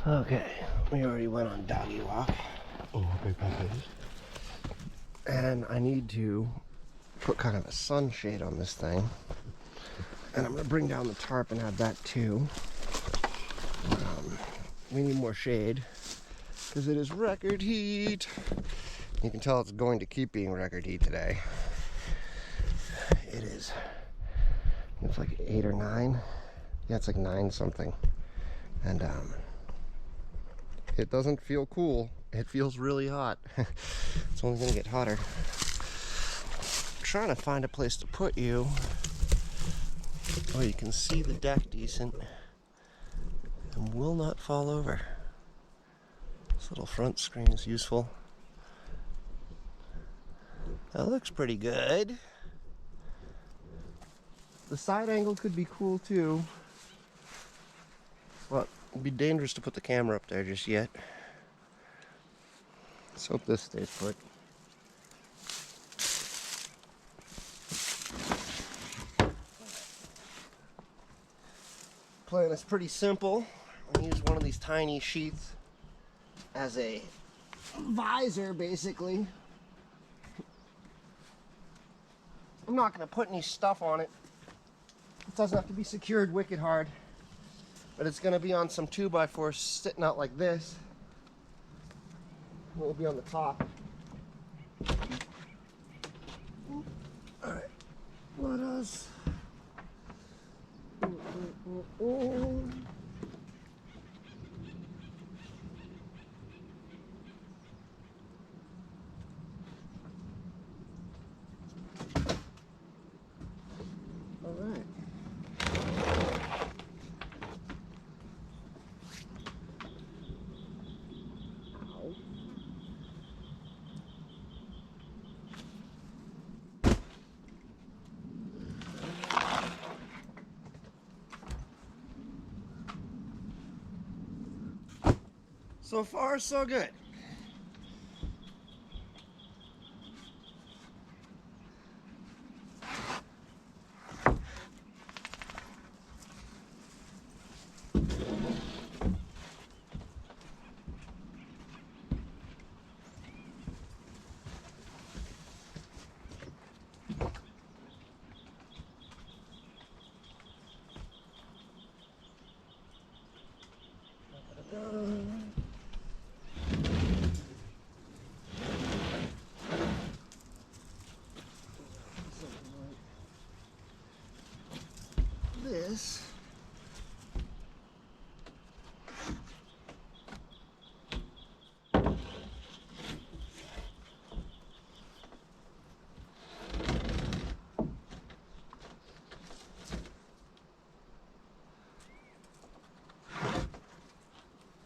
Okay, we already went on doggy walk. Oh, okay, puppies. And I need to put kind of a sunshade on this thing. And I'm gonna bring down the tarp and add that too. We need more shade because it is record heat. You can tell it's going to keep being record heat today. It is. It's like 8 or 9. Yeah, it's like 9 something. And it doesn't feel cool. It feels really hot. It's only gonna get hotter. I'm trying to find a place to put you where you can see the deck decent and will not fall over. This little front screen is useful. That looks pretty good. The side angle could be cool too. Well, it'd be dangerous to put the camera up there just yet. Let's hope this stays put. Plan is pretty simple. I'm gonna use one of these tiny sheets as a visor, basically. I'm not gonna put any stuff on it. It doesn't have to be secured wicked hard, but it's gonna be on some 2x4 sitting out like this. It will be on the top. All right, let us. All right. Ow. So far, so good. This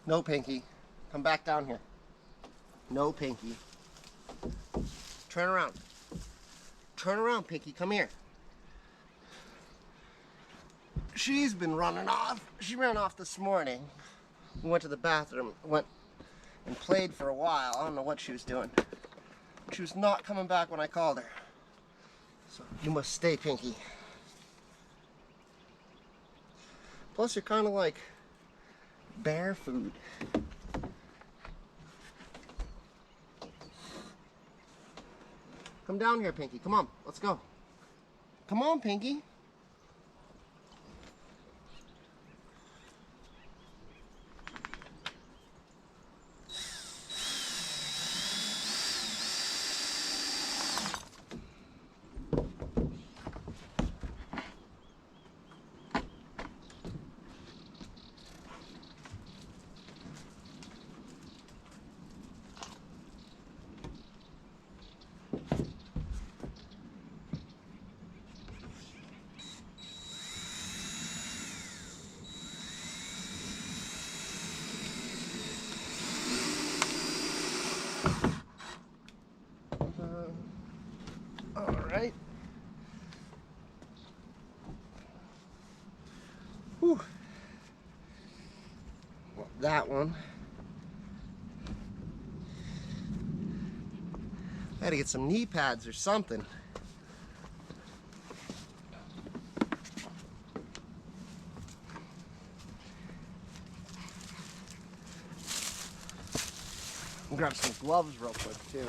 no, Pinky. Come back down here. No, Pinky. Turn around. Turn around, Pinky. Come here. She's been running off. She ran off this morning. We went to the bathroom, went and played for a while. I don't know what she was doing. She was not coming back when I called her. So you must stay, Pinky. Plus, you're kind of like bear food. Come down here, Pinky. Come on, let's go. Come on, Pinky. All right. Whew. Well, that one. I had to get some knee pads or something. I'll grab some gloves real quick too.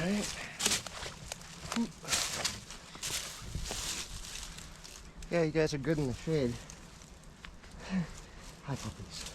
Alright. Yeah, you guys are good in the shade. Hi, puppies.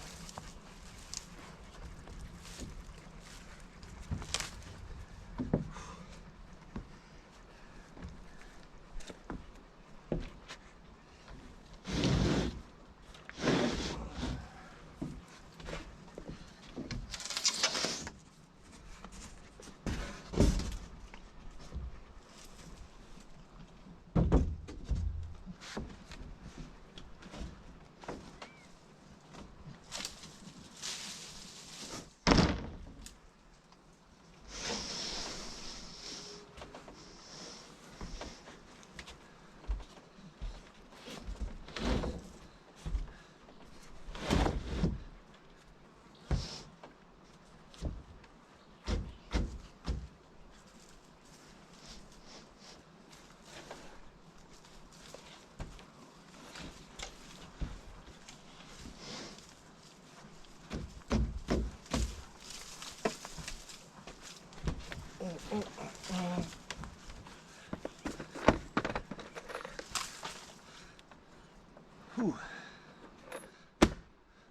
Whew.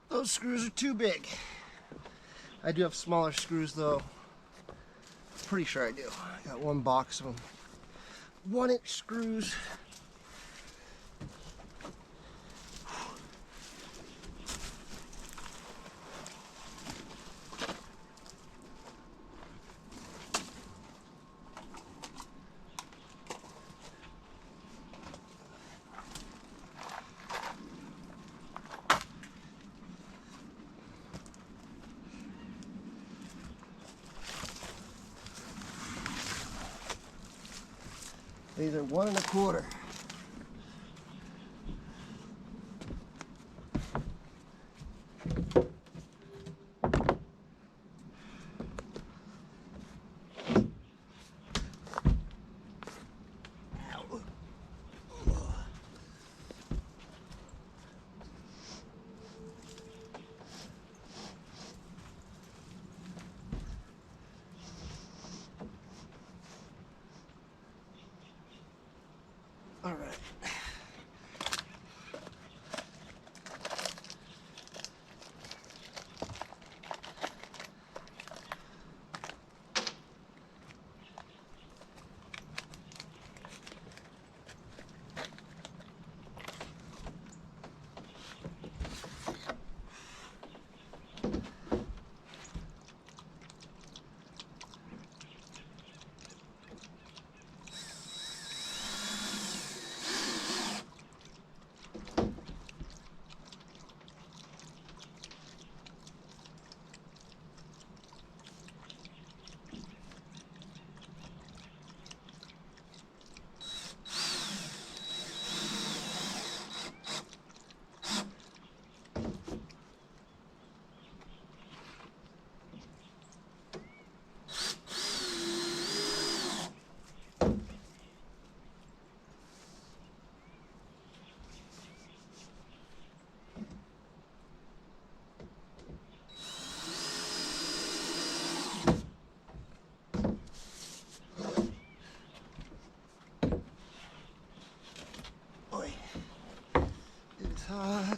Those screws are too big. I do have smaller screws though. Pretty sure I do. I got one box of them. 1-inch screws. These are 1 1/4. All right. Boy, it's hard.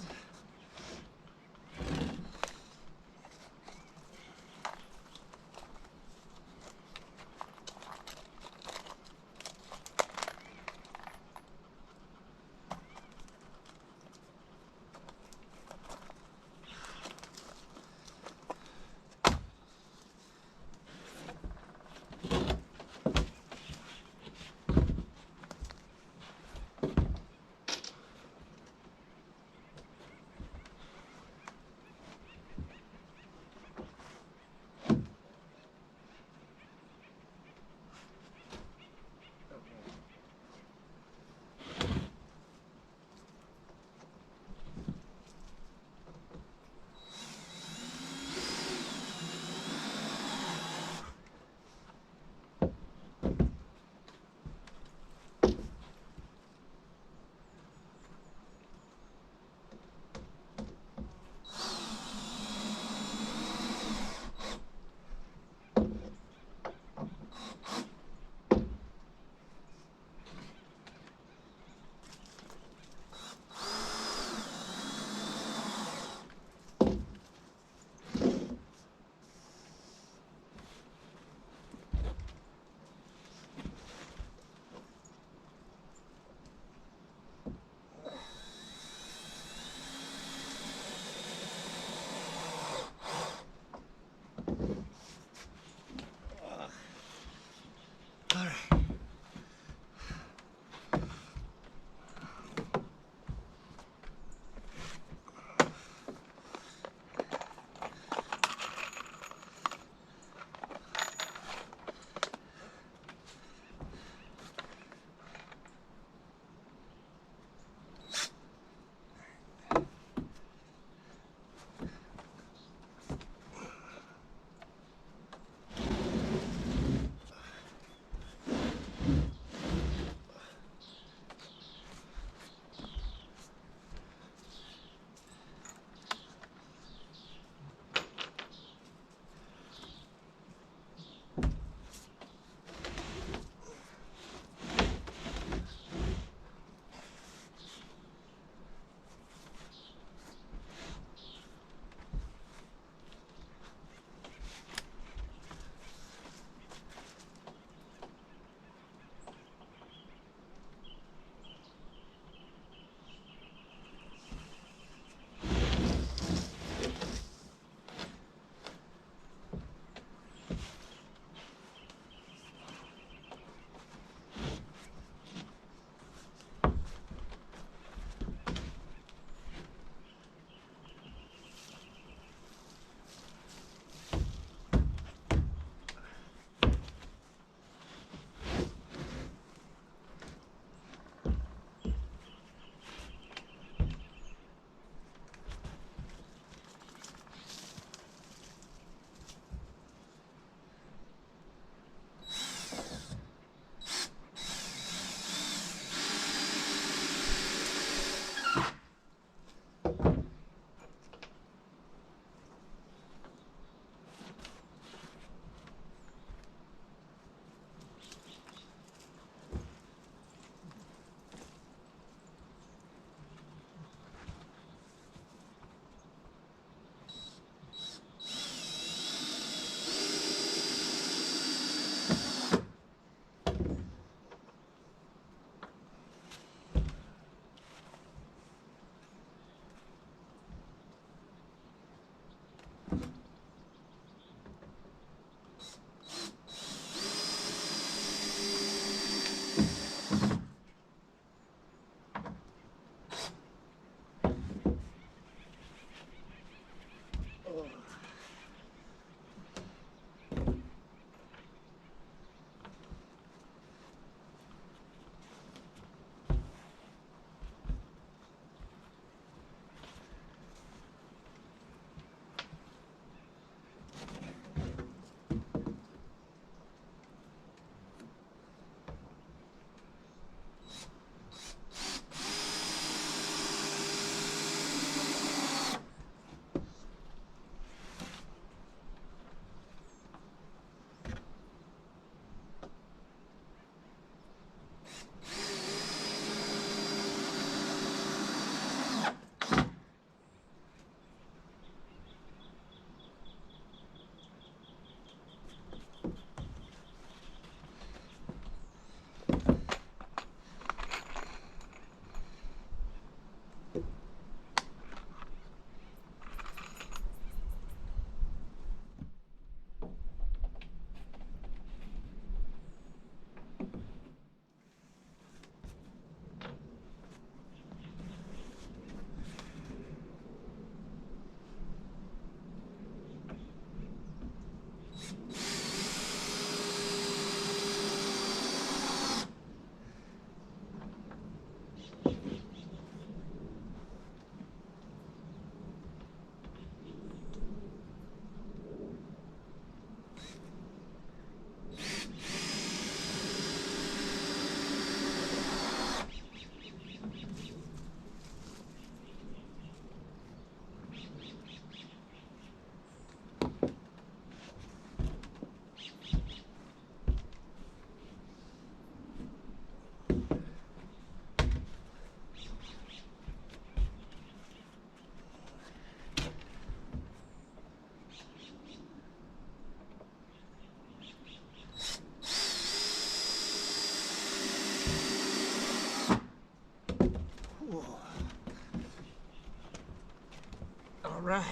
All right.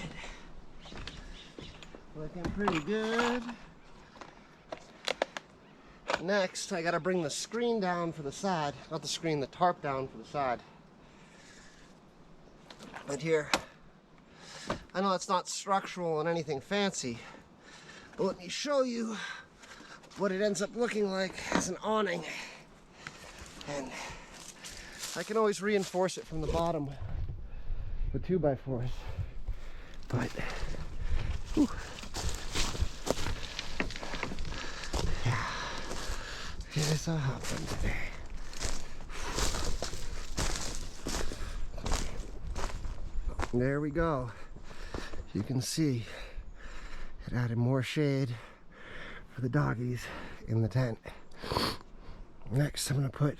Looking pretty good. Next, I gotta bring the screen down for the side. Not the screen, the tarp down for the side. But here, I know it's not structural and anything fancy, but let me show you what it ends up looking like as an awning. And I can always reinforce it from the bottom with 2x4s. But, whew. Yeah, here's a hot one today. There we go. You can see it added more shade for the doggies in the tent. Next, I'm gonna put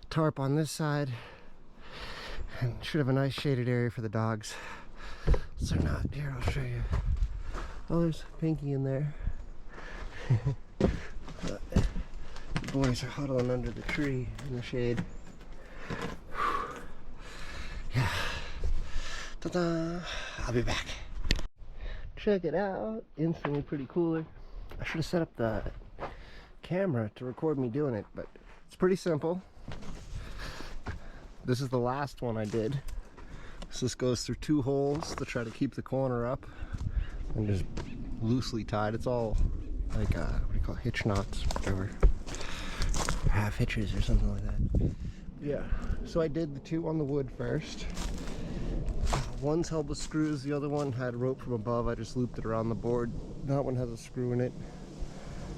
tarp on this side and should have a nice shaded area for the dogs. So not here, I'll show you. Oh, there's Pinky in there. The boys are huddling under the tree in the shade. Yeah. Ta-da! I'll be back. Check it out. Instantly pretty cooler. I should have set up the camera to record me doing it, but it's pretty simple. This is the last one I did. So this goes through 2 holes to try to keep the corner up and just loosely tied. It's all like what do you call it? Hitch knots, whatever. Half hitches or something like that. Yeah. So I did the 2 on the wood first. One's held with screws, the other one had rope from above. I just looped it around the board. That one has a screw in it.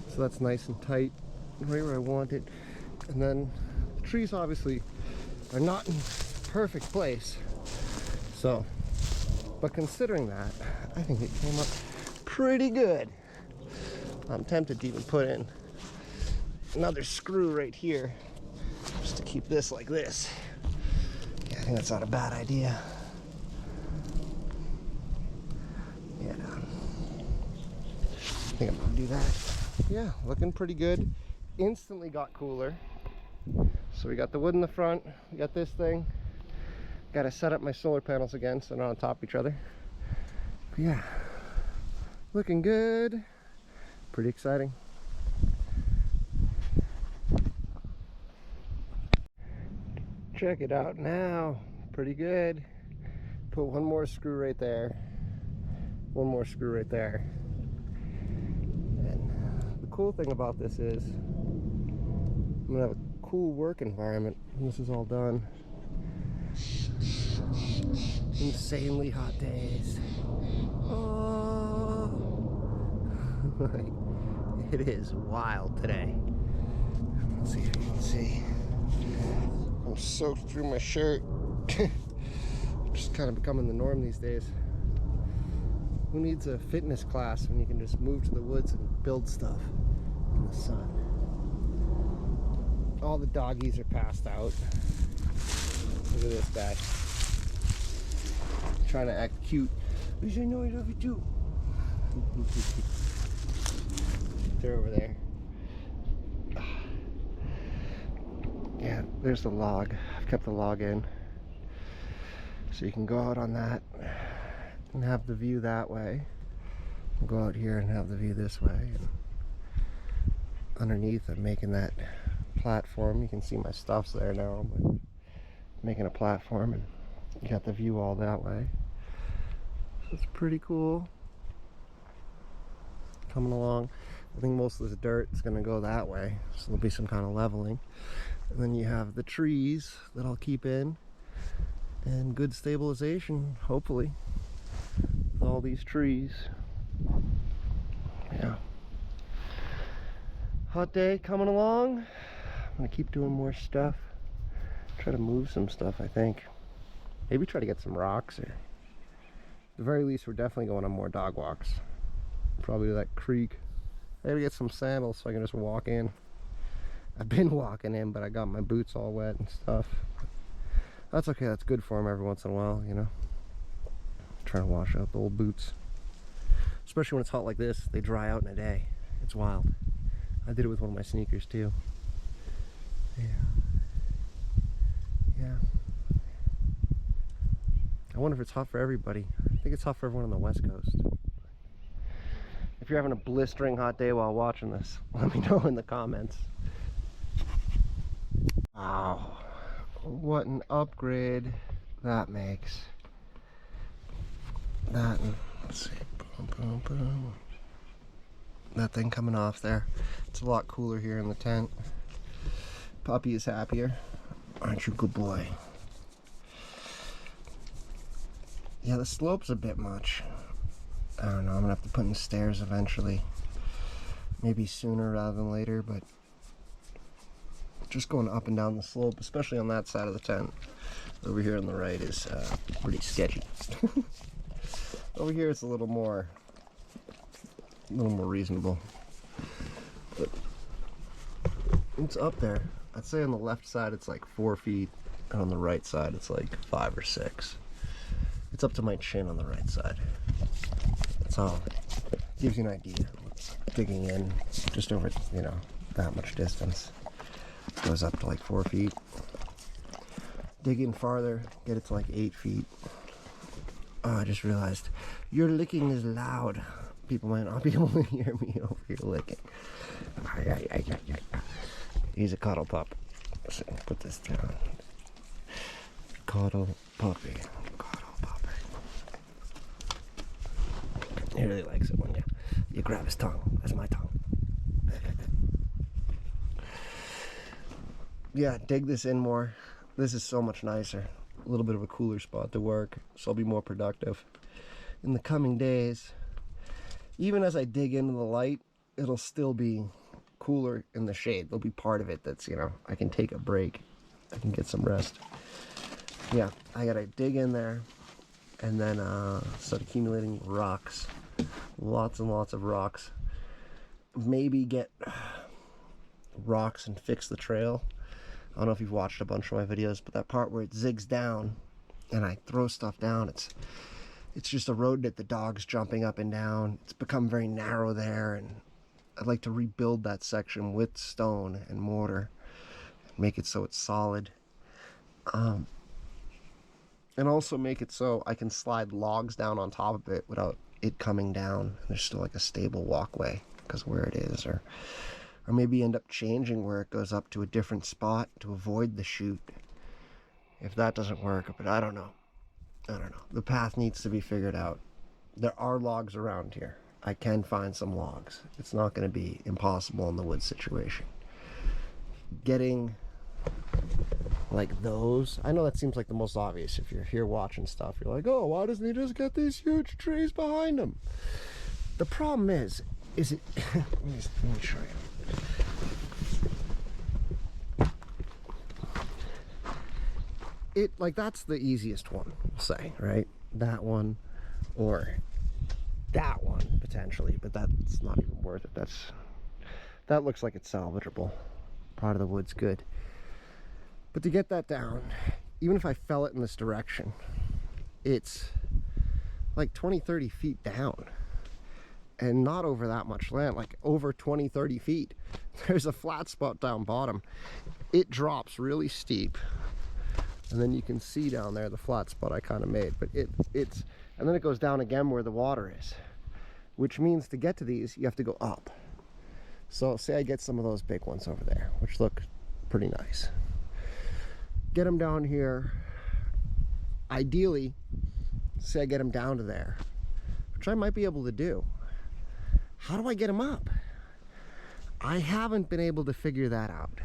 So that's nice and tight, right where I want it. And then the trees obviously are not in perfect place. So, but considering that, I think it came up pretty good. I'm tempted to even put in another screw right here just to keep this like this. Yeah, I think that's not a bad idea. Yeah, I think I'm gonna do that. Yeah, looking pretty good. Instantly got cooler. So we got the wood in the front, we got this thing. Gotta set up my solar panels again so they're not on top of each other. But yeah, looking good. Pretty exciting. Check it out now. Pretty good. Put one more screw right there. One more screw right there. And the cool thing about this is I'm gonna have a cool work environment when this is all done. Insanely hot days. Oh, it is wild today. Let's see if you can see. I'm soaked through my shirt. Just kind of becoming the norm these days. Who needs a fitness class when you can just move to the woods and build stuff in the sun? All the doggies are passed out. Look at this guy. Trying to act cute. Because I know I love you too. They're over there. Yeah, there's the log. I've kept the log in. So you can go out on that and have the view that way. Go out here and have the view this way. And underneath, I'm making that platform. You can see my stuff's there now, but making a platform and you got the view all that way. So it's pretty cool. Coming along. I think most of this dirt is going to go that way, so there'll be some kind of leveling. And then you have the trees that I'll keep in, and good stabilization, hopefully, with all these trees. Yeah. Hot day coming along. I'm going to keep doing more stuff. Try to move some stuff, I think. Maybe try to get some rocks, or at the very least, we're definitely going on more dog walks. Probably to that creek. I gotta get some sandals so I can just walk in. I've been walking in, but I got my boots all wet and stuff. That's okay, that's good for them every once in a while, you know. Trying to wash out the old boots. Especially when it's hot like this, they dry out in a day. It's wild. I did it with one of my sneakers too. Yeah. Yeah. I wonder if it's hot for everybody. I think it's hot for everyone on the West Coast. If you're having a blistering hot day while watching this, let me know in the comments. Wow, what an upgrade that makes. That, let's see, boom, boom, boom. That thing coming off there. It's a lot cooler here in the tent. Puppy is happier. Aren't you a good boy? Yeah, the slope's a bit much. I don't know, I'm gonna have to put in stairs eventually. Maybe sooner rather than later, but just going up and down the slope, especially on that side of the tent, over here on the right, is pretty sketchy. Over here it's a little more reasonable. But it's up there. I'd say on the left side it's like 4 feet, and on the right side it's like 5 or 6. It's up to my chin on the right side. That's all. Gives you an idea. Digging in just over, you know, that much distance. Goes up to like 4 feet. Dig in farther, get it to like 8 feet. Oh, I just realized your licking is loud. People might not be able to hear me over here licking. He's a cuddle pup. So put this down. Cuddle puppy. Cuddle puppy. He really likes it when you grab his tongue. That's my tongue. Yeah, dig this in more. This is so much nicer. A little bit of a cooler spot to work, so I'll be more productive in the coming days. Even as I dig into the light, it'll still be cooler in the shade. There'll be part of it that's, you know, I can take a break. I can get some rest. Yeah, I gotta dig in there and then start accumulating rocks. Lots and lots of rocks. Maybe get rocks and fix the trail. I don't know if you've watched a bunch of my videos, but that part where it zigs down and I throw stuff down, it's just a road that the dog's jumping up and down. It's become very narrow there, and I'd like to rebuild that section with stone and mortar, make it so it's solid. And also make it so I can slide logs down on top of it without it coming down. And there's still like a stable walkway because of where it is, or maybe end up changing where it goes up to a different spot to avoid the chute. If that doesn't work, but I don't know. The path needs to be figured out. There are logs around here. I can find some logs. It's not going to be impossible in the woods situation. Getting like those, I know that seems like the most obvious. If you're here watching stuff, you're like, oh, why doesn't he just get these huge trees behind him? The problem is it let me show you. It, like, that's the easiest one, we'll say, right? That one, or that one potentially, but that's not even worth it. That looks like it's salvageable. Part of the wood's good, but to get that down, even if I fell it in this direction, it's like 20-30 feet down, and not over that much land, like over 20-30 feet. There's a flat spot down bottom. It drops really steep, and then you can see down there the flat spot I kind of made, but it's and then it goes down again where the water is, which means to get to these you have to go up. So say I get some of those big ones over there, which look pretty nice, get them down here. Ideally, say I get them down to there, which I might be able to do. How do I get them up? I haven't been able to figure that out.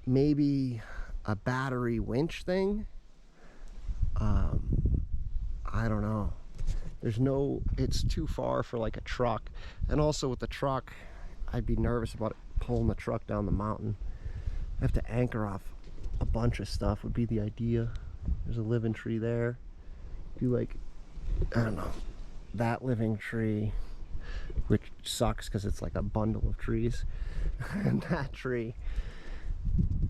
Maybe a battery winch thing. I don't know. It's too far for like a truck, and also with the truck I'd be nervous about it pulling the truck down the mountain. I have to anchor off a bunch of stuff would be the idea. There's a living tree there. Do like, I don't know, that living tree, which sucks because it's like a bundle of trees, and that tree,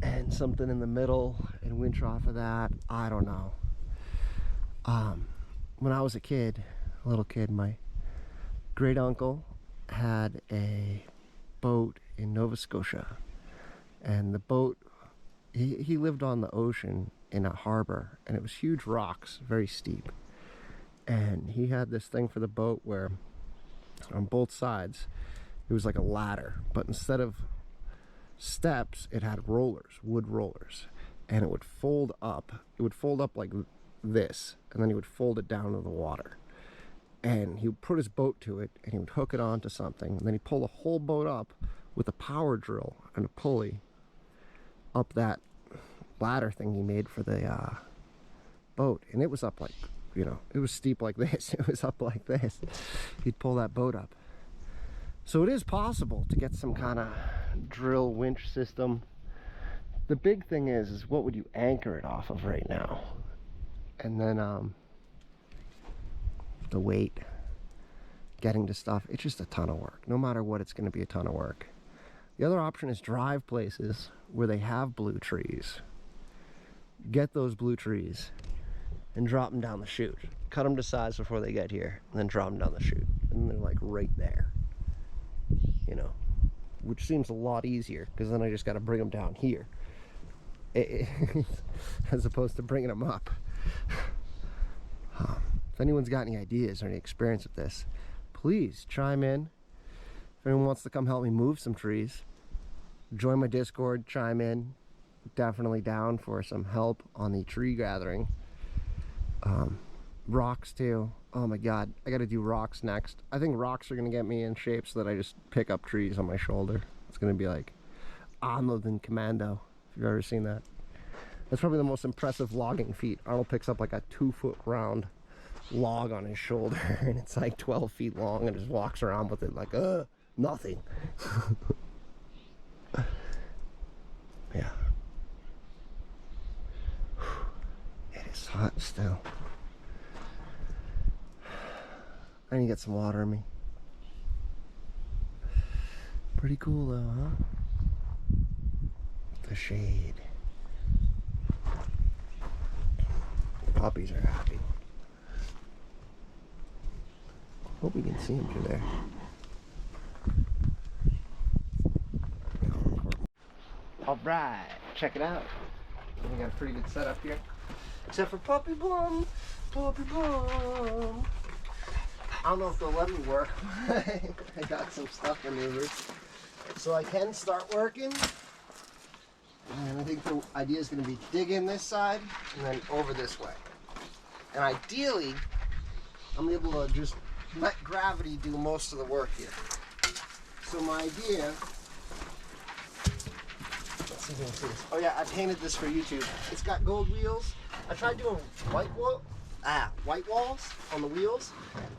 and something in the middle, and winch off of that. I don't know. When I was a little kid, my great uncle had a boat in Nova Scotia, and the boat, he lived on the ocean in a harbor, and it was huge rocks, very steep. And he had this thing for the boat where on both sides it was like a ladder, but instead of steps it had rollers, wood rollers, and it would fold up. It would fold up like this, and then he would fold it down to the water. And he would put his boat to it, and he would hook it onto something, and then he'd pull the whole boat up with a power drill and a pulley up that ladder thing he made for the boat. And it was up like, you know, it was steep like this. It was up like this. He'd pull that boat up. So it is possible to get some kind of drill winch system. The big thing is what would you anchor it off of right now? And then the weight, getting to stuff, it's just a ton of work. No matter what, it's going to be a ton of work. The other option is drive places where they have blue trees. Get those blue trees and drop them down the chute. Cut them to size before they get here, and then drop them down the chute. And they're like right there, you know, which seems a lot easier because then I just got to bring them down here as opposed to bringing them up. If anyone's got any ideas or any experience with this, please chime in. If anyone wants to come help me move some trees, join my Discord, chime in. Definitely down for some help on the tree gathering. Rocks too. Oh my god, I gotta do rocks next. I think rocks are gonna get me in shape so that I just pick up trees on my shoulder. It's gonna be like Arnold in Commando, if you've ever seen that. That's probably the most impressive logging feat. Arnold picks up like a 2-foot round log on his shoulder and it's like 12 feet long and just walks around with it like nothing. Yeah, it is hot still. I need to get some water in me. Pretty cool though, huh? The shade. The puppies are happy. Hope we can see them through there. Alright, check it out. We got a pretty good setup here. Except for Puppy Plum. Puppy Plum. I don't know if they'll let me work. I got some stuff maneuvered. So I can start working. And I think the idea is going to be dig in this side and then over this way. And ideally, I'm able to just let gravity do most of the work here. So my idea, let's see if you can see this. Oh yeah, I painted this for YouTube. It's got gold wheels. I tried doing white walls on the wheels,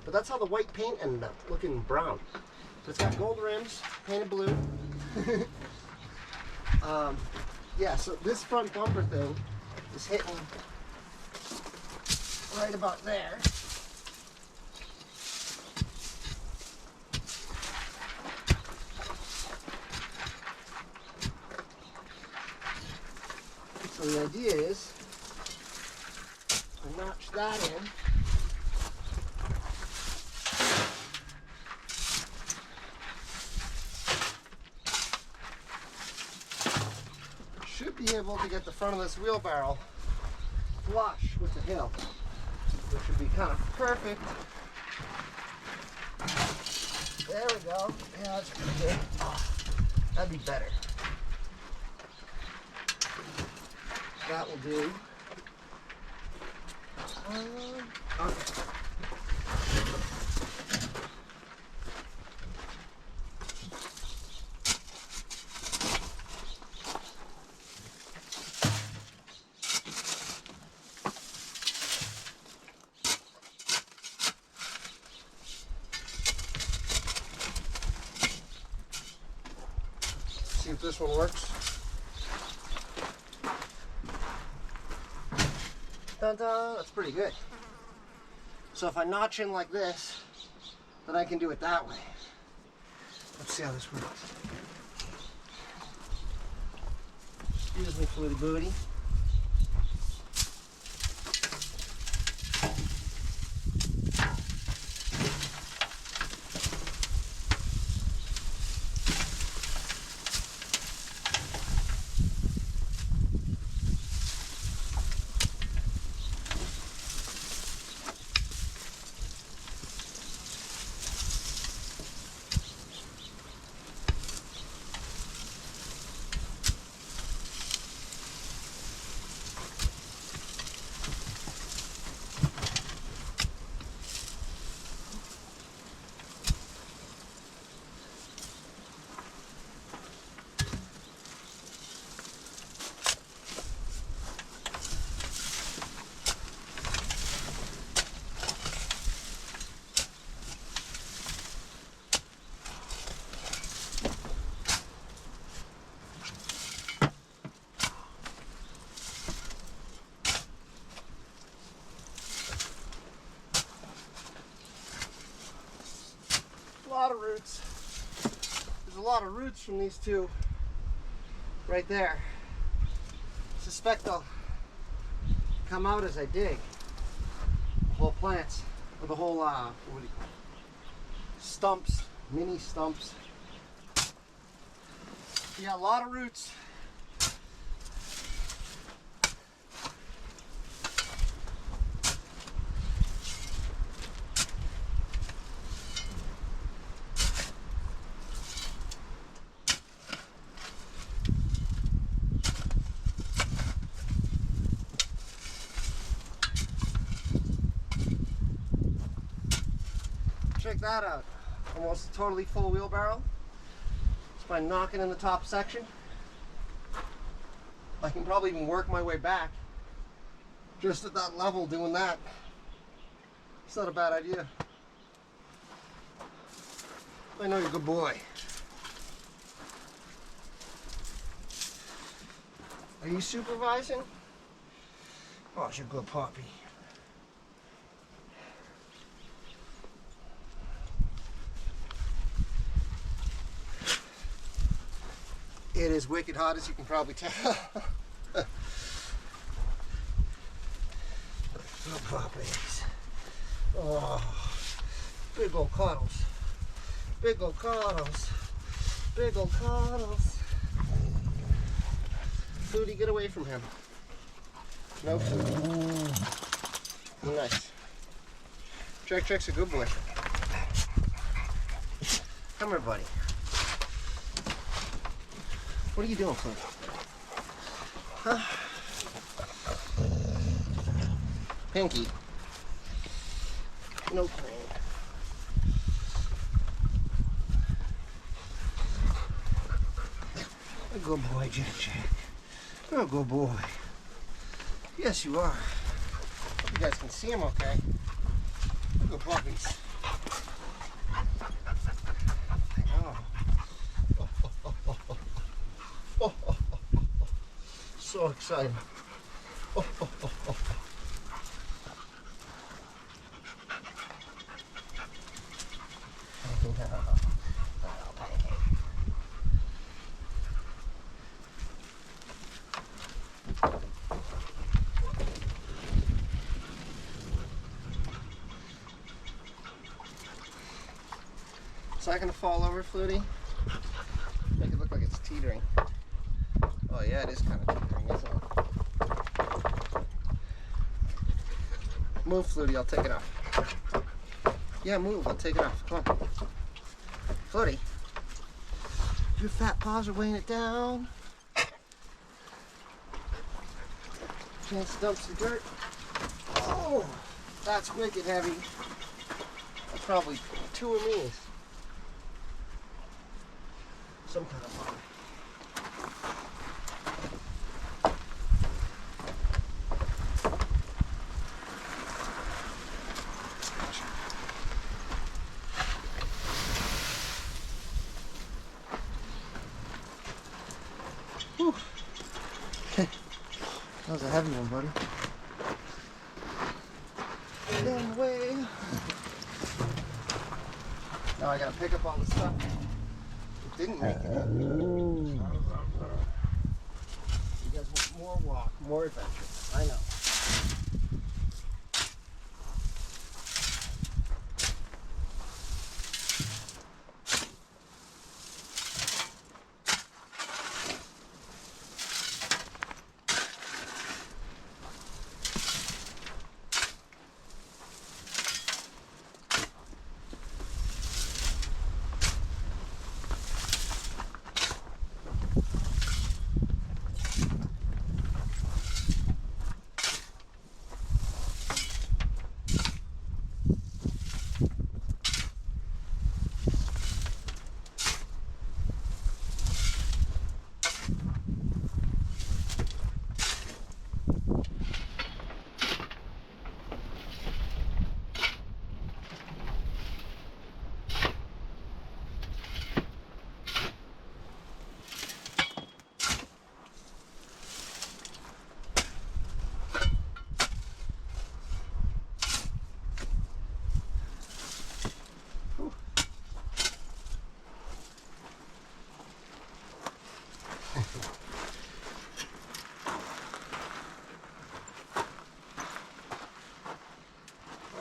but that's how the white paint ended up looking brown. So it's got gold rims, painted blue. Yeah, so this front bumper thing is hitting right about there. So the idea is I notch that in. Should be able to get the front of this wheelbarrow flush with the hill, which would be kind of perfect. There we go. Yeah, that's pretty good. Oh, that'd be better. That will do. Okay. See if this one works. Dun-dun, that's pretty good. So if I notch in like this, then I can do it that way. Let's see how this works. Excuse me, Flutie Booty. roots. There's a lot of roots from these two right there. Suspect they'll come out as I dig. Whole plants, or the whole, what do you call it? Stumps, mini stumps. Yeah, a lot of roots. Check that out. Almost a totally full wheelbarrow. Just by knocking in the top section. I can probably even work my way back. Just at that level doing that. It's not a bad idea. I know you're a good boy. Are you supervising? Oh, it's your good puppy. It is wicked hot, as you can probably tell. Good puppies. Oh, big old cuddles. Big old cuddles. Big old cuddles. Flutie, get away from him. No Flutie. Nice. Check's a good boy. Come here, buddy. What are you doing, Flutie? Huh? Pinky. No pain. A good boy, Jack. You're a good boy. Yes, you are. Hope you guys can see him okay. Good puppies. So excited. It's not gonna fall over, Flutie. Make it look like it's teetering. Oh yeah, it is kind of teetering, isn't it? Move, Flutie, I'll take it off. Yeah, move, I'll take it off. Come on. Flutie. Your fat paws are weighing it down. Chance to dump some dirt. Oh, that's wicked heavy. That's probably 2 of these. Some kind of bug. Whew. That was a heavy one, buddy. Damn way. Now I gotta pick up all the stuff. Didn't make it. You guys want more walk, more adventure. I know.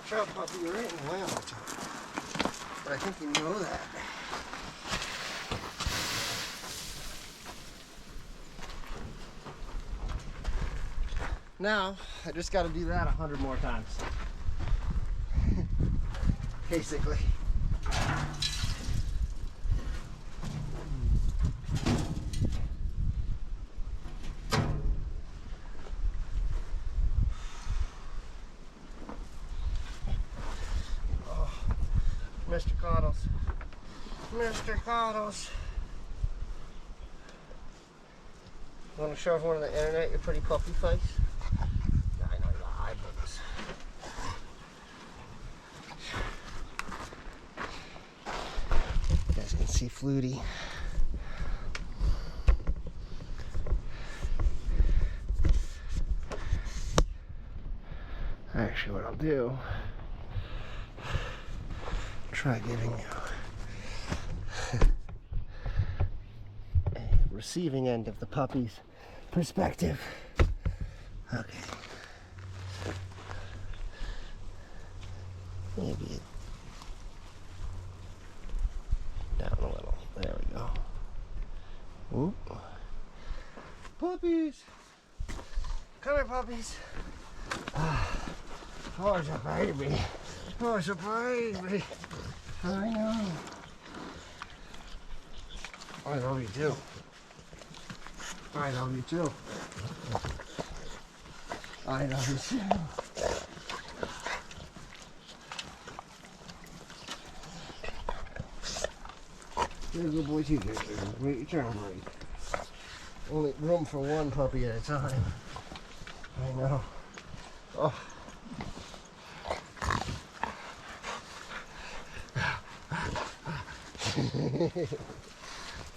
trout puppy right in the way all the time. But I think you know that. Now, I just got to do that 100 more times. Basically. Oh, Mr. Coddles. Mr. Coddles. Want to show everyone on the internet your pretty puppy face? I know your eyeballs. You guys can see Flutie. Actually, what I'll do, try giving you a receiving end of the puppy's perspective. Okay. Maybe it down a little. There we go. Whoop. Puppies! Come here, puppies. Oh, it's a baby. Oh, it's a baby. I know. I love you too. I love you too. I love you too. You're a good boy too, Victor. Wait your turn, buddy. Only room for one puppy at a time. I know. Oh.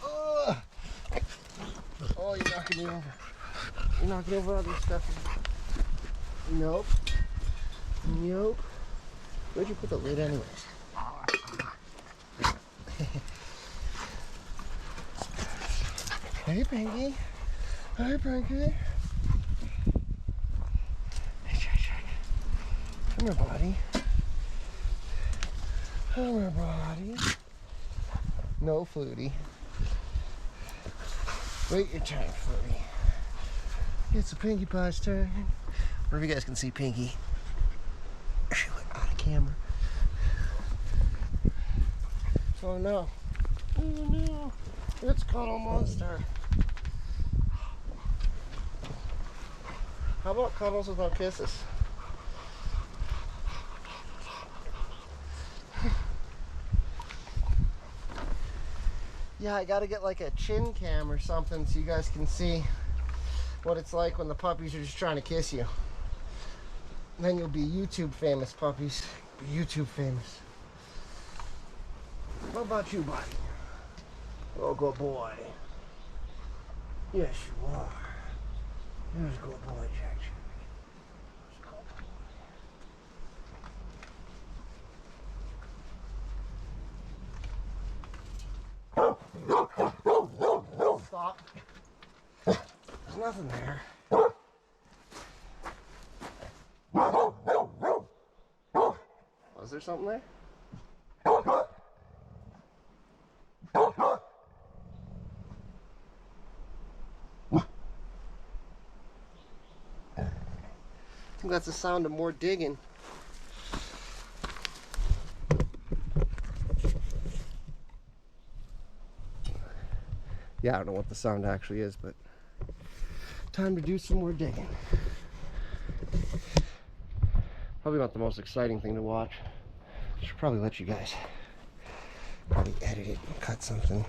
Oh. Oh, you're knocking me over. You're knocking over other stuff. Nope. Nope. Where'd you put the lid anyways? Hey, Pinky. Hi, Pinky. Come here, buddy. Come here, buddy. No, Flutie. Wait your turn, Flutie. It's a Pinkie Pie's turn. Where if you guys can see Pinky. She went out of camera. Oh no. Oh no. It's Cuddle Monster. How about cuddles without kisses? Yeah, I gotta get like a chin cam or something so you guys can see what it's like when the puppies are just trying to kiss you. Then you'll be YouTube famous, puppies. YouTube famous. What about you, buddy? Oh, good boy. Yes, you are. You're a good boy, Jack. Stop. There's nothing there. Was there something there? I think that's the sound of more digging. Yeah, I don't know what the sound actually is, but time to do some more digging. Probably not the most exciting thing to watch. Should probably let you guys probably edit it and cut something.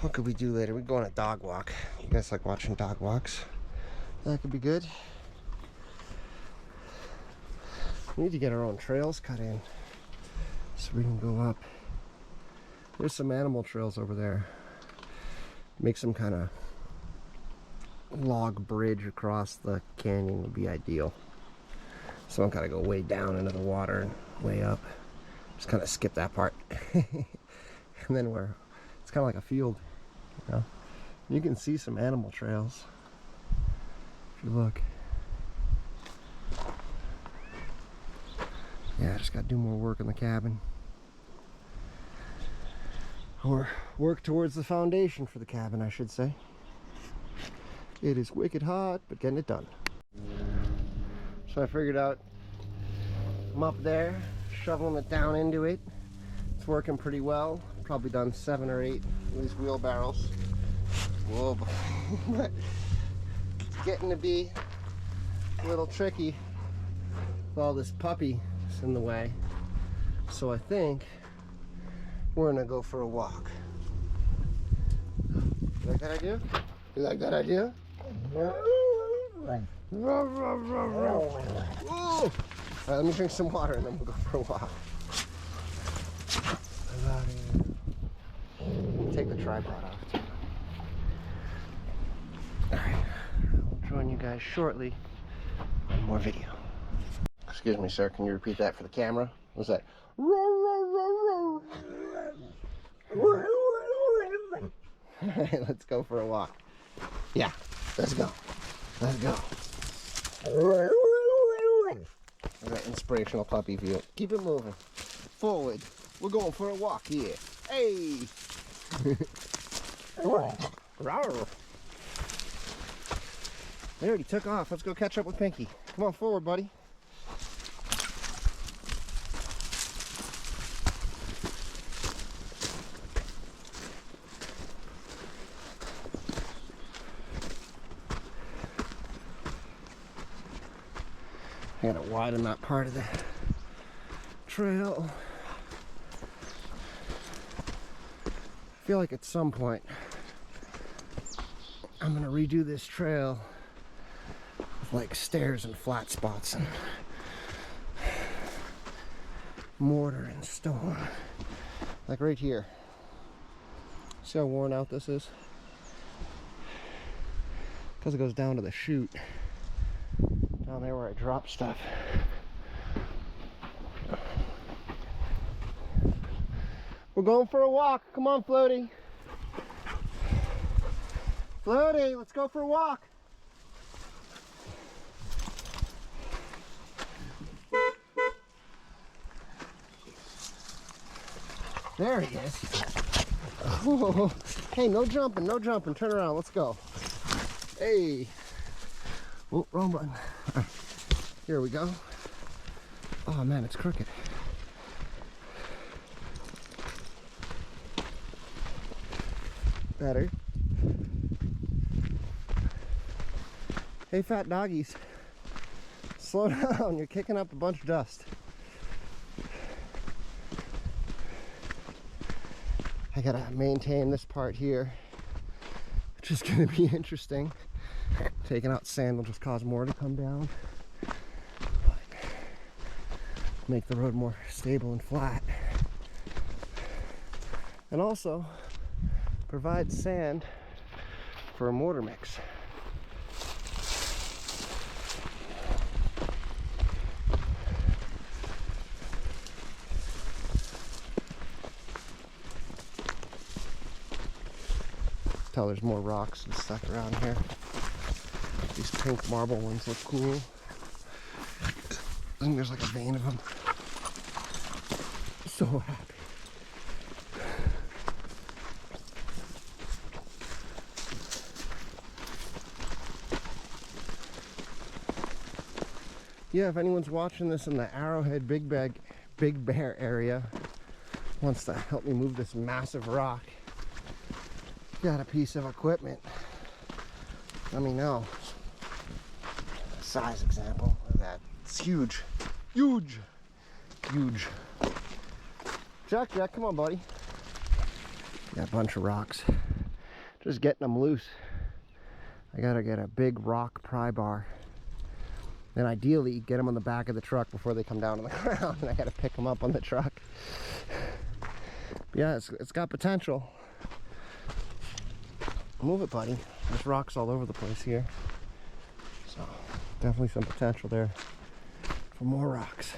What could we do later? We go on a dog walk. You guys like watching dog walks? That could be good. We need to get our own trails cut in so we can go up. There's some animal trails over there. Make some kind of log bridge across the canyon would be ideal. So I'm gotta go way down into the water and way up. Just kind of skip that part. And then it's kind of like a field, you know? You can see some animal trails if you look. just gotta do more work on the cabin. Or work towards the foundation for the cabin, I should say. It is wicked hot, but getting it done. So I figured out I'm up there, shoveling it down into it. It's working pretty well. Probably done 7 or 8 of these wheelbarrows. Whoa, but it's getting to be a little tricky with all this puppy in the way. So I think we're gonna go for a walk. You like that idea? You like that idea? Whoa. All right, let me drink some water and then we'll go for a walk. Take the tripod off too. Alright, I'll join you guys shortly on more video. Excuse me, sir, can you repeat that for the camera? What's that? Alright, let's go for a walk. Yeah, let's go. Let's go. That inspirational puppy view. Keep it moving. Forward. We're going for a walk here. Hey! They already took off. Let's go catch up with Pinky. Come on forward, buddy. I gotta widen that part of the trail. I feel like at some point I'm gonna redo this trail with like stairs and flat spots and mortar and stone. Like right here. See how worn out this is? Because it goes down to the chute. Down there where I drop stuff. We're going for a walk. Come on, Floaty. Floaty, let's go for a walk. There he is. Oh, hey, no jumping, no jumping. Turn around, let's go. Hey. Oh, wrong button. Here we go. Oh man, it's crooked. Better. Hey, fat doggies. Slow down, you're kicking up a bunch of dust. I gotta maintain this part here, which is gonna be interesting. Taking out sand will just cause more to come down, but make the road more stable and flat, and also provide sand for a mortar mix. Tell there's more rocks and stuff around here. These pink marble ones look cool. I think there's like a vein of them. So happy. Yeah, if anyone's watching this in the Arrowhead Big Bear area, wants to help me move this massive rock, got a piece of equipment, let me know. A size example of that. It's huge. Huge. Huge. Jack, come on, buddy. Got a bunch of rocks. Just getting them loose. I gotta get a big rock pry bar. And ideally, get them on the back of the truck before they come down on the ground. And I gotta pick them up on the truck. But yeah, it's got potential. Move it, buddy. There's rocks all over the place here. So, definitely some potential there for more rocks.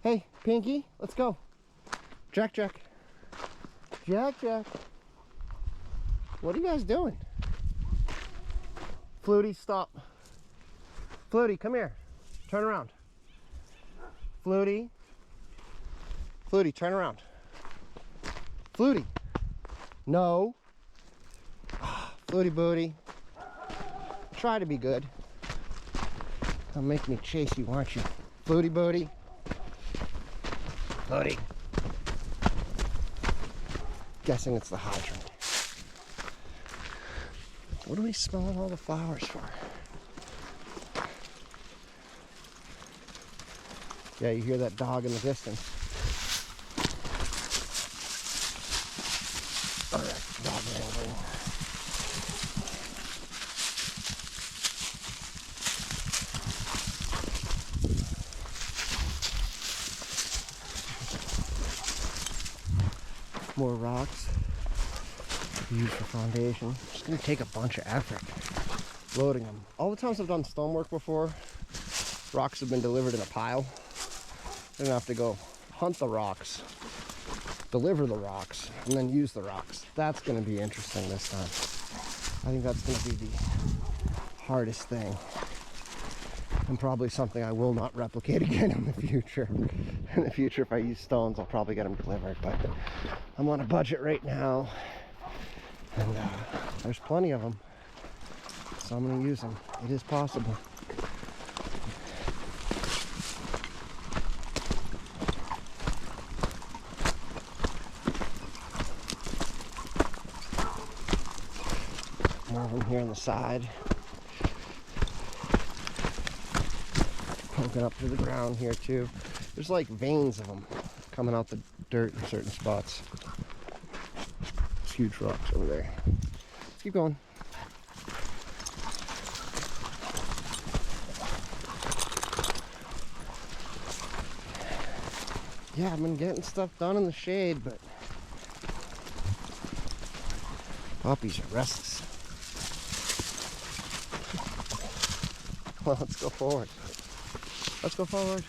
Hey, Pinky, let's go. Jack. What are you guys doing? Flutie, stop. Flutie, come here. Turn around. Flutie. Flutie, turn around. Flutie. No. Flutie booty. Try to be good. Don't make me chase you, aren't you? Flutie booty. Flutie. Guessing it's the hydrant. What are we smelling all the flowers for? Yeah, you hear that dog in the distance. Alright, dog wrangling. More rocks used for foundation. It's gonna take a bunch of effort loading them. All the times I've done stonework before, rocks have been delivered in a pile. I don't have to go hunt the rocks, deliver the rocks, and then use the rocks. That's gonna be interesting this time. I think that's gonna be the hardest thing, and probably something I will not replicate again in the future. In the future, if I use stones, I'll probably get them delivered, but I'm on a budget right now, and there's plenty of them, so I'm going to use them. It is possible. More of them here on the side. Poking up through the ground here too. There's like veins of them coming out the dirt in certain spots. There's huge rocks over there. Keep going. Yeah, I've been getting stuff done in the shade, but puppies are restless. Well, let's go forward. Let's go forward.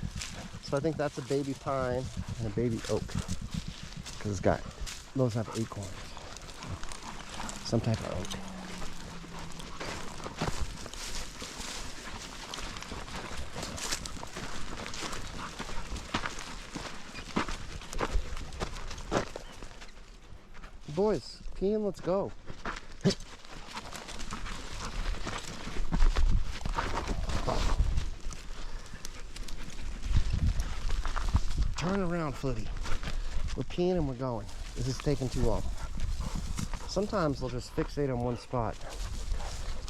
So I think that's a baby pine and a baby oak, because it's got, those have acorns. Some type of oak. Boys, pee and let's go. Turn around, Flutie. We're peeing and we're going. This is taking too long. Sometimes they'll just fixate on one spot.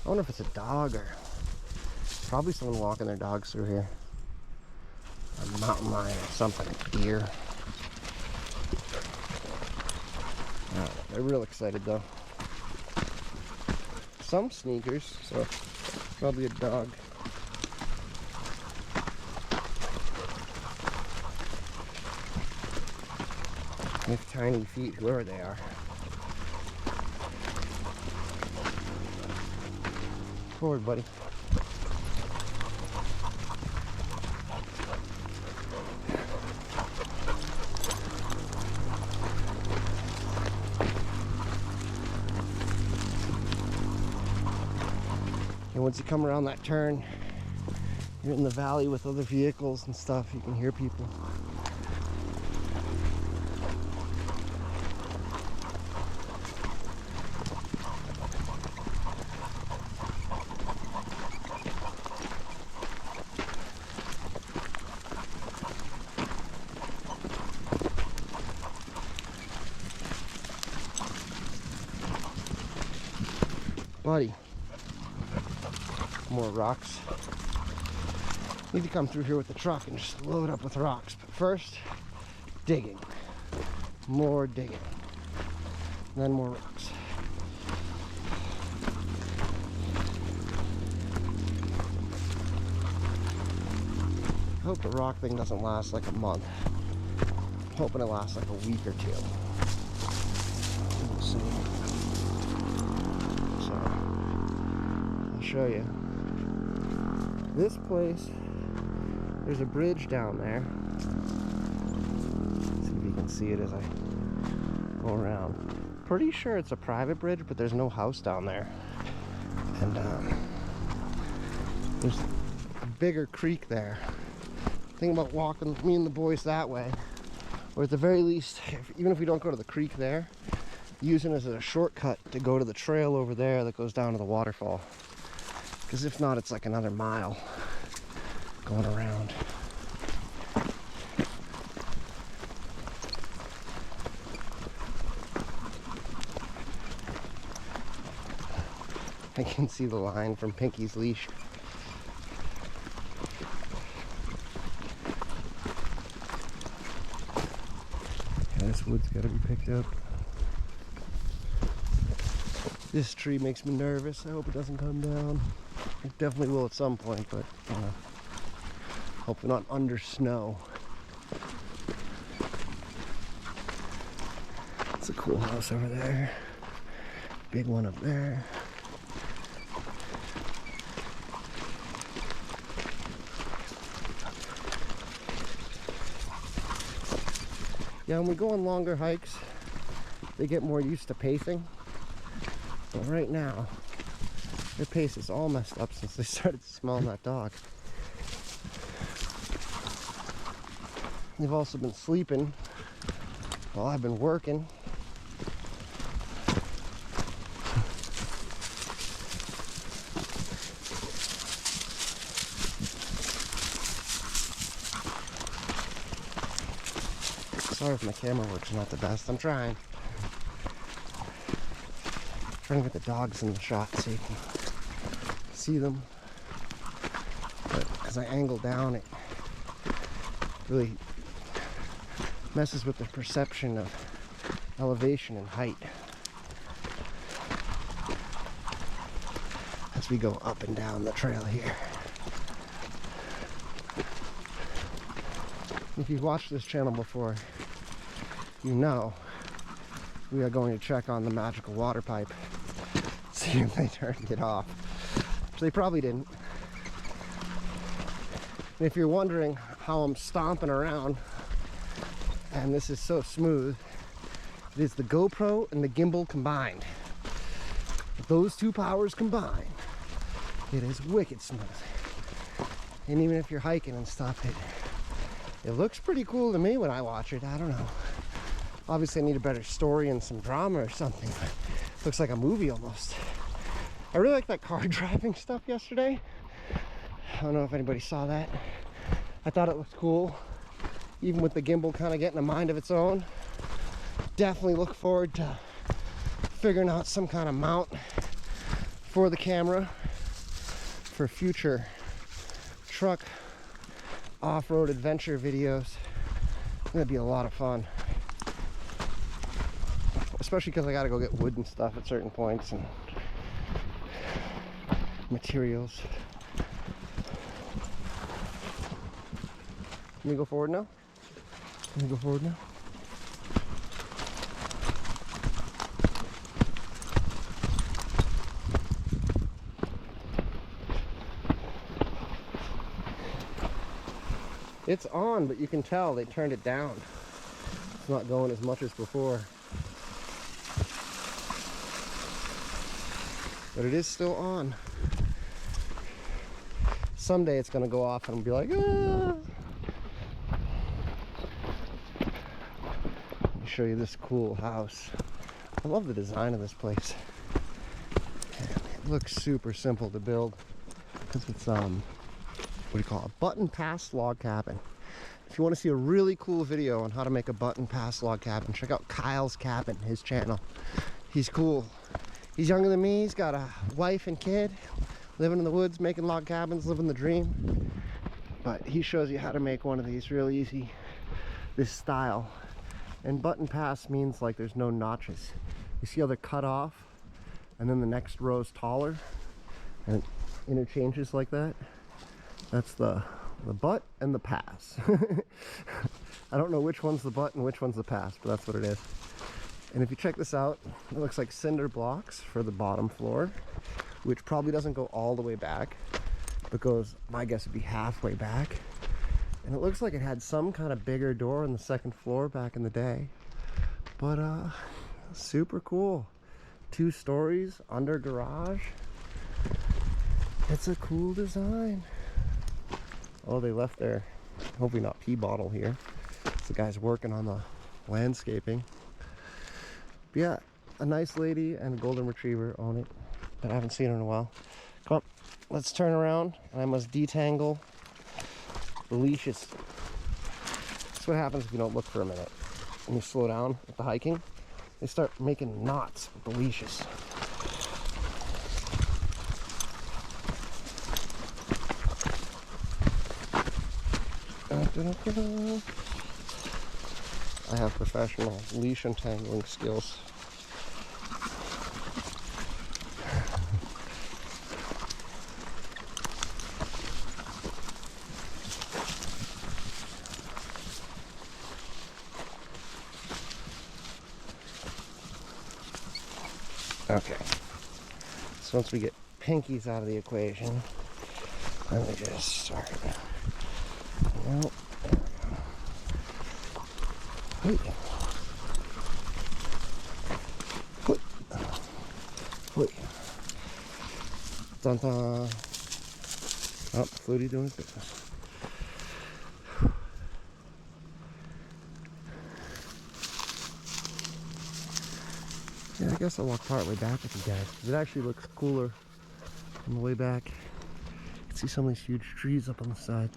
I wonder if it's a dog or probably someone walking their dogs through here. A mountain lion or something. Deer. They're real excited though. Some sneakers, so probably a dog. With tiny feet, whoever they are. Forward, buddy. And once you come around that turn, you're in the valley with other vehicles and stuff. You can hear people. Buddy, more rocks. Need to come through here with the truck and just load up with rocks. But first, digging. More digging. And then more rocks. I hope the rock thing doesn't last like a month. I'm hoping it lasts like a week or two. We'll see. Show you this place. There's a bridge down there. Let's see if you can see it as I go around. Pretty sure it's a private bridge, but there's no house down there. And there's a bigger creek there Think about walking me and the boys that way, or at the very least, even if we don't go to the creek there, using it as a shortcut to go to the trail over there that goes down to the waterfall. Because if not, it's like another mile going around. I can see the line from Pinky's leash. Yeah, this wood's gotta be picked up. This tree makes me nervous. I hope it doesn't come down. It definitely will at some point, but hopefully not under snow. It's a cool house over there. Big one up there. Yeah, when we go on longer hikes, they get more used to pacing. But right now, their pace is all messed up since they started smelling that dog. They've also been sleeping while I've been working. Sorry if my camera work's not the best. I'm trying. Trying to get the dogs in the shot so you can see them. But as I angle down, it really messes with the perception of elevation and height as we go up and down the trail here. If you've watched this channel before, you know we are going to check on the magical water pipe, see if they turned it off, which they probably didn't. And if you're wondering how I'm stomping around and this is so smooth, it is the GoPro and the gimbal combined. With those two powers combined, it is wicked smooth. And even if you're hiking and stuff, it looks pretty cool to me when I watch it. I don't know. Obviously I need a better story and some drama or something, but it looks like a movie almost. I really like that car driving stuff yesterday. I don't know if anybody saw that. I thought it looked cool, even with the gimbal kind of getting a mind of its own. Definitely look forward to figuring out some kind of mount for the camera for future truck off-road adventure videos. It's gonna be a lot of fun, especially because I gotta go get wood and stuff at certain points and materials. Can we go forward now? Can we go forward now? It's on, but you can tell they turned it down. It's not going as much as before. But it is still on. Someday it's gonna go off and I'll be like, ah! Let me show you this cool house. I love the design of this place. It looks super simple to build because it's what do you call it? A button pass log cabin. If you want to see a really cool video on how to make a button pass log cabin, check out Kyle's Cabin, his channel. He's cool. He's younger than me. He's got a wife and kid, living in the woods, making log cabins, living the dream. But he shows you how to make one of these real easy, this style. And button pass means like there's no notches. You see how they're cut off and then the next row is taller and it interchanges like that? That's the butt and the pass. I don't know which one's the butt and which one's the pass, but that's what it is. And if you check this out, it looks like cinder blocks for the bottom floor, which probably doesn't go all the way back, but goes, my guess would be halfway back. And it looks like it had some kind of bigger door on the second floor back in the day. But super cool. 2 stories, under garage. It's a cool design. Oh, they left their hopefully not pee bottle here. The guy's working on the landscaping. But yeah, a nice lady and a golden retriever own it, but I haven't seen her in a while. Come on, let's turn around and I must detangle the leashes. That's what happens if you don't look for a minute. When you slow down with the hiking, they start making knots with the leashes. I have professional leash untangling skills. Okay, so once we get pinkies out of the equation, let me just start. Well, there we go. Wait. Wait. Dun dun. Oh, Flutie doing his business. Yeah, I guess I'll walk part way back with you guys, because it actually looks cooler on the way back. You can see some of these huge trees up on the side.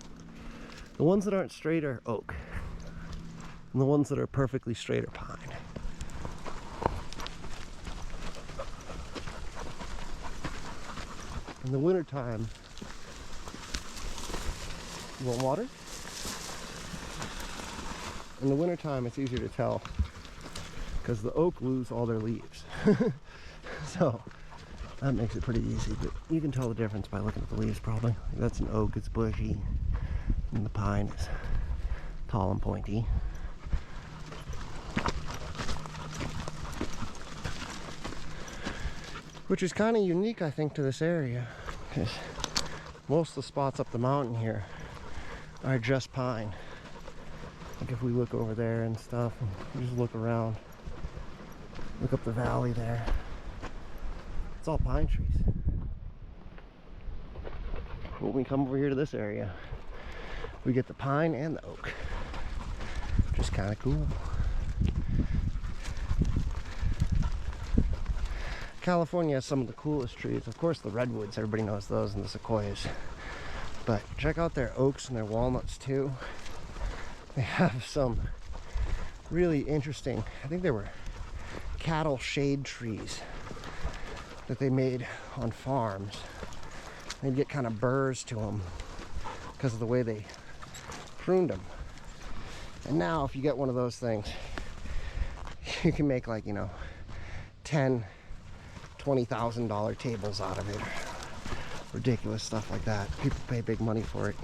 The ones that aren't straight are oak, and the ones that are perfectly straight are pine. In the wintertime, you want water? In the wintertime, it's easier to tell because the oak lose all their leaves. So that makes it pretty easy, but you can tell the difference by looking at the leaves probably. That's an oak, it's bushy, and the pine is tall and pointy. Which is kind of unique, I think, to this area, because most of the spots up the mountain here are just pine. Like if we look over there and stuff, and we just look around, look up the valley there, it's all pine trees. But when we come over here to this area, we get the pine and the oak, which is kind of cool. California has some of the coolest trees. Of course, the redwoods, everybody knows those, and the sequoias. But check out their oaks and their walnuts too. They have some really interesting, I think they were cattle shade trees that they made on farms. They'd get kind of burrs to them because of the way they pruned them. And now if you get one of those things, you can make like, you know, $20,000 tables out of it. Ridiculous stuff like that. People pay big money for it.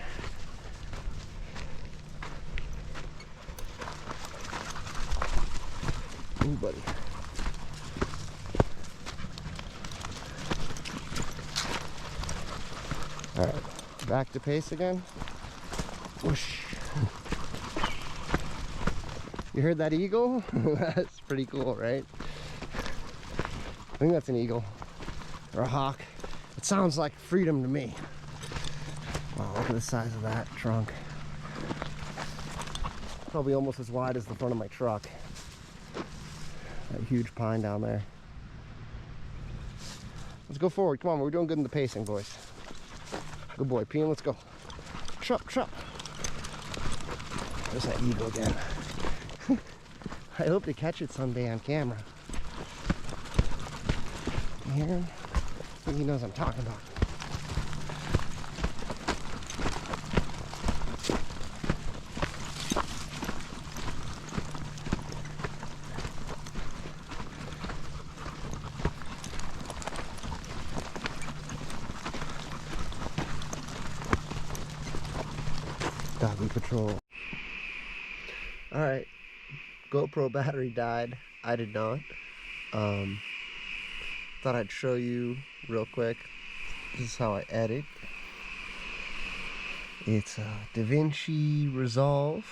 Ooh, buddy. All right, back to pace again. Whoosh. You heard that eagle? That's pretty cool, right? I think that's an eagle or a hawk. It sounds like freedom to me. Wow, look at the size of that trunk. Probably almost as wide as the front of my truck. That huge pine down there. Let's go forward. Come on, we're doing good in the pacing, boys. Good boy, Peen, let's go. Trup, trup. There's that eagle again. I hope to catch it someday on camera. You hear him? I think he knows what I'm talking about. Doggy patrol. Alright. GoPro battery died. I did not. Thought I'd show you real quick. This is how I edit. It's DaVinci Resolve,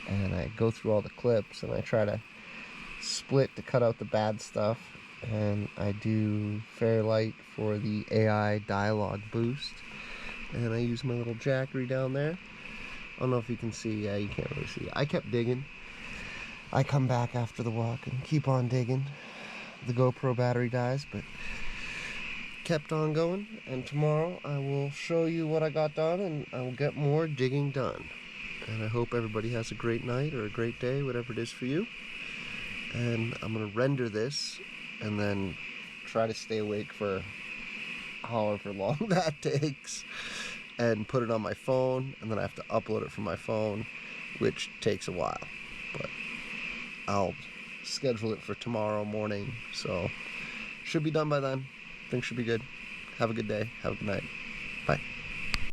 and I go through all the clips and I try to split to cut out the bad stuff, and I do Fairlight for the AI dialogue boost, and I use my little Jackery down there, I don't know if you can see. Yeah, you can't really see. I kept digging. I come back after the walk and keep on digging. The GoPro battery dies, but kept on going. And tomorrow I will show you what I got done, and I will get more digging done. And I hope everybody has a great night or a great day, whatever it is for you. And I'm gonna render this and then try to stay awake for however long that takes, and put it on my phone, and then I have to upload it from my phone, which takes a while, but I'll schedule it for tomorrow morning, so should be done by then. Things should be good. Have a good day. Have a good night. Bye.